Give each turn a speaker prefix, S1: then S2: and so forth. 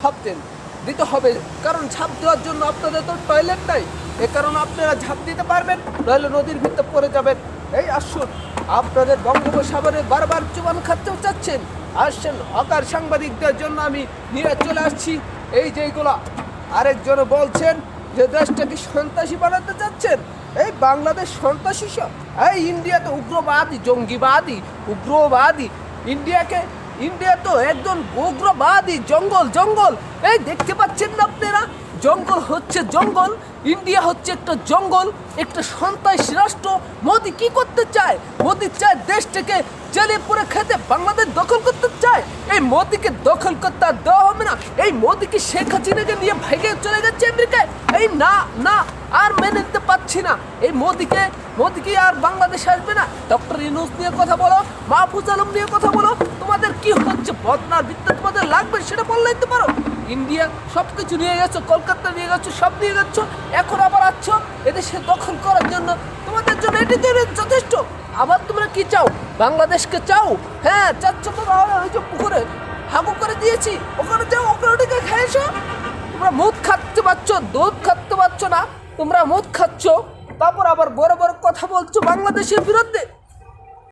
S1: ঝাঁপ দেন, দিতে হবে। কারণ ঝাঁপ দেওয়ার জন্য আপনাদের তো টয়লেট নাই, এ কারণে আপনারা ঝাঁপ দিতে পারবেন, নইলে নদীর ভিতরে পড়ে যাবেন। এই আসুন, আপনাদের বঙ্গোপসাগরে বারবার চুবান খাতেও চাচ্ছেন, আসছেন হকার সাংবাদিকদের জন্য আমি নিয়ে চলে আসছি এই যেগুলা। আরেকজন বলছেন যে দেশটাকে সন্ত্রাসী বানাতে চাচ্ছেন, এই বাংলাদেশ সন্ত্রাসী এই ইন্ডিয়া তো উগ্রবাদী, জঙ্গিবাদী, উগ্রবাদী। ইন্ডিয়া তো একজন উগ্রবাদী, জঙ্গল জঙ্গল। এই দেখতে পাচ্ছেন না আপনারা, জঙ্গল হচ্ছে জঙ্গল, ইন্ডিয়া হচ্ছে একটা জঙ্গল, একটা সন্ত্রাসী রাষ্ট্র। মোদি কি করতে চায়? মোদি চায় দেশটাকে জেলে পুরে খেতে বাংলাদেশ দখল করতে চায়। এই মোদিকে দখল করতে আর দেওয়া হবে না। এই মোদিকে শেখ হাসিনাকে নিয়ে ভেগে চলে গেছে আমেরিকায়। এই না না, আর মেনে নিতে পারছি না এই মোদিকে আর বাংলাদেশ আসবে না। ডক্টর ইউনূস নিয়ে কথা বলো, মাহফুজ আলম নিয়ে কথা বলো, তোমাদের কি হচ্ছে? বদনার বিদ্যা তোমাদের লাগবে সেটা বললেই তো পারো। ইন্ডিয়া সব কিছু নিয়ে গেছো, কলকাতা নিয়ে গেছো, সব নিয়ে গেছো, এখন আবার আসছো এদেশে দখল করার জন্য। তোমাদের জন্য এটি তো যথেষ্ট। আবার তোমরা কি চাও? বাংলাদেশকে চাও? হ্যাঁ চাচ্ছ তো, তাহলে ওই যে পুকুরে হাগু করে দিয়েছি, ওখানে যাও, ওখানে ওটাকে খেয়েছো। তোমরা মুদ খাচ্ছে পাচ্ছ, দুধ খাচ্ছে পাচ্ছ না, তোমরা মুদ খাচ্ছ, তারপর আবার বড় বড় কথা বলছো বাংলাদেশের বিরুদ্ধে।